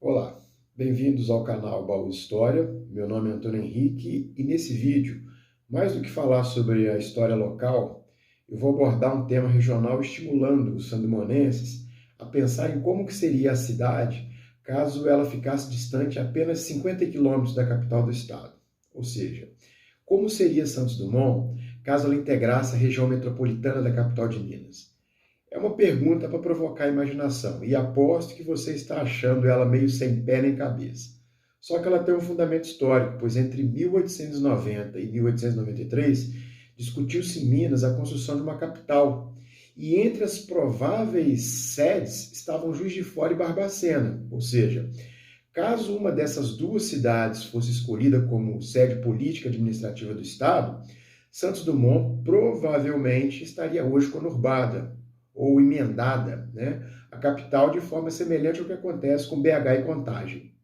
Olá, bem-vindos ao canal Baú História. Meu nome é Antônio Henrique e nesse vídeo, mais do que falar sobre a história local, eu vou abordar um tema regional estimulando os sandomonenses a pensar em como que seria a cidade caso ela ficasse distante apenas 50 quilômetros da capital do estado. Ou seja, como seria Santos Dumont caso ela integrasse a região metropolitana da capital de Minas? É uma pergunta para provocar a imaginação, e aposto que você está achando ela meio sem pé nem cabeça. Só que ela tem um fundamento histórico, pois entre 1890 e 1893 discutiu-se em Minas a construção de uma capital. E entre as prováveis sedes estavam Juiz de Fora e Barbacena, ou seja, caso uma dessas duas cidades fosse escolhida como sede política administrativa do Estado, Santos Dumont provavelmente estaria hoje conurbada ou emendada, né, a capital de forma semelhante ao que acontece com BH e Contagem.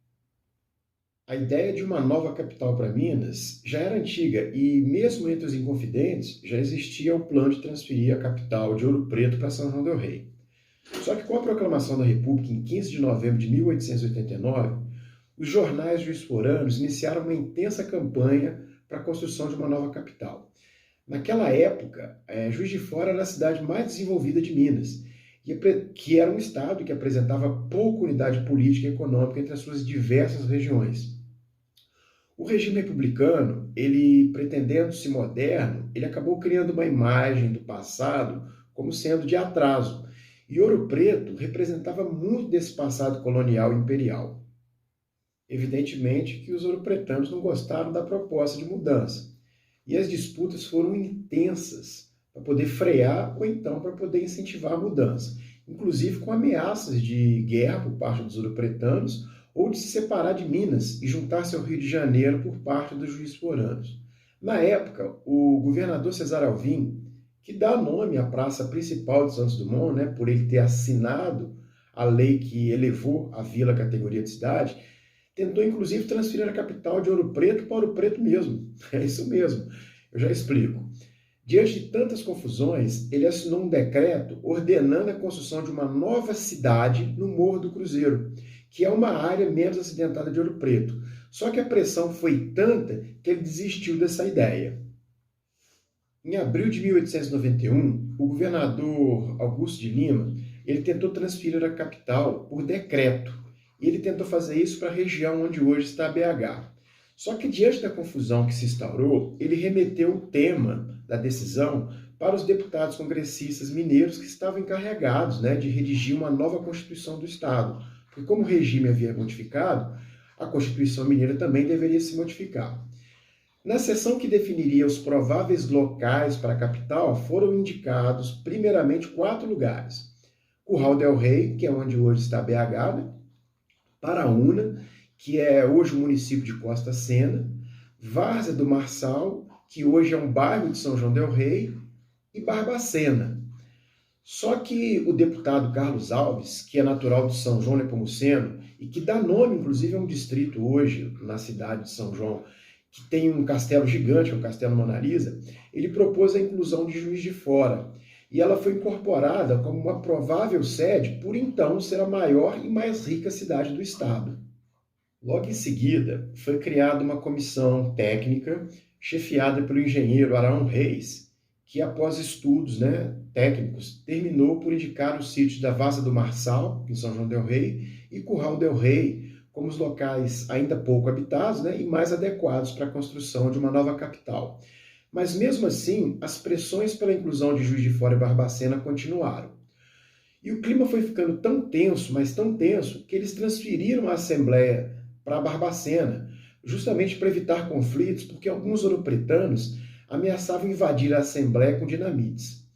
A ideia de uma nova capital para Minas já era antiga e, mesmo entre os inconfidentes, já existia o plano de transferir a capital de Ouro Preto para São João del Rei. Só que com a proclamação da República em 15 de novembro de 1889, os jornais juiz-foranos iniciaram uma intensa campanha para a construção de uma nova capital. Naquela época, Juiz de Fora era a cidade mais desenvolvida de Minas, que era um estado que apresentava pouca unidade política e econômica entre as suas diversas regiões. O regime republicano, ele pretendendo-se moderno, ele acabou criando uma imagem do passado como sendo de atraso, e Ouro Preto representava muito desse passado colonial e imperial. Evidentemente que os ouropretanos não gostaram da proposta de mudança, e as disputas foram intensas para poder frear ou então para poder incentivar a mudança, inclusive com ameaças de guerra por parte dos ouropretanos ou de se separar de Minas e juntar-se ao Rio de Janeiro por parte dos juiz-foranos. Na época, o governador Cesar Alvim, que dá nome à praça principal de Santos Dumont, né, por ele ter assinado a lei que elevou a vila à categoria de cidade, tentou inclusive transferir a capital de Ouro Preto para Ouro Preto mesmo. É isso mesmo, eu já explico. Diante de tantas confusões, ele assinou um decreto ordenando a construção de uma nova cidade no Morro do Cruzeiro, que é uma área menos acidentada de Ouro Preto. Só que a pressão foi tanta que ele desistiu dessa ideia. Em abril de 1891, o governador Augusto de Lima, ele tentou transferir a capital por decreto. E ele tentou fazer isso para a região onde hoje está a BH. Só que diante da confusão que se instaurou, ele remeteu o tema da decisão para os deputados congressistas mineiros que estavam encarregados, né, de redigir uma nova Constituição do Estado. Porque como o regime havia modificado, a Constituição mineira também deveria se modificar. Na seção que definiria os prováveis locais para a capital, foram indicados primeiramente 4 lugares. Curral del Rei, que é onde hoje está a BH, né? Paraúna, que é hoje o município de Costa Sena, Várzea do Marçal, que hoje é um bairro de São João del Rei, e Barbacena. Só que o deputado Carlos Alves, que é natural de São João Nepomuceno, e que dá nome, inclusive, a um distrito hoje, na cidade de São João, que tem um castelo gigante, que é o Castelo Mona Lisa, ele propôs a inclusão de Juiz de Fora, e ela foi incorporada como uma provável sede, por então ser a maior e mais rica cidade do estado. Logo em seguida, foi criada uma comissão técnica, chefiada pelo engenheiro Araújo Reis, que após estudos, técnicos, terminou por indicar os sítios da Várzea do Marçal, em São João del Rei, e Curral del Rei, como os locais ainda pouco habitados, e mais adequados para a construção de uma nova capital. Mas mesmo assim, as pressões pela inclusão de Juiz de Fora e Barbacena continuaram. E o clima foi ficando tão tenso, mas tão tenso, que eles transferiram a Assembleia para Barbacena, justamente para evitar conflitos, porque alguns ouropretanos ameaçavam invadir a Assembleia com dinamites.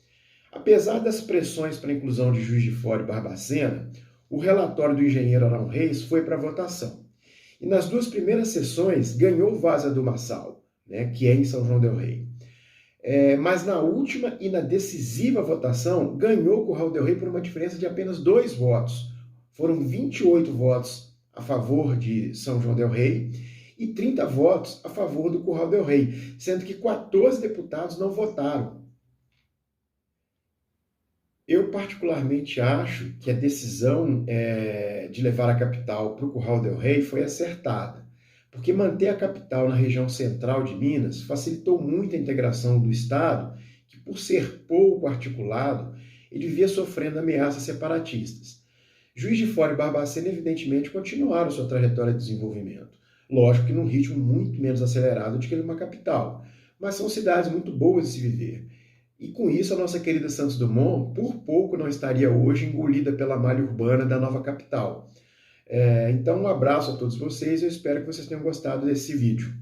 Apesar das pressões para a inclusão de Juiz de Fora e Barbacena, o relatório do engenheiro Arão Reis foi para votação. E nas 2 primeiras sessões ganhou Várzea do Marçal, que é em São João del Rei. Mas na última e na decisiva votação, ganhou Curral del Rei por uma diferença de apenas 2 votos. Foram 28 votos a favor de São João del Rei e 30 votos a favor do Curral del Rei, sendo que 14 deputados não votaram. Eu particularmente acho que a decisão de levar a capital para o Curral del Rei foi acertada, porque manter a capital na região central de Minas facilitou muito a integração do Estado, que por ser pouco articulado, ele vivia sofrendo ameaças separatistas. Juiz de Fora e Barbacena, evidentemente, continuaram sua trajetória de desenvolvimento. Lógico que num ritmo muito menos acelerado do que numa capital, mas são cidades muito boas de se viver. E com isso, a nossa querida Santos Dumont, por pouco não estaria hoje engolida pela malha urbana da nova capital. Então, um abraço a todos vocês e eu espero que vocês tenham gostado desse vídeo.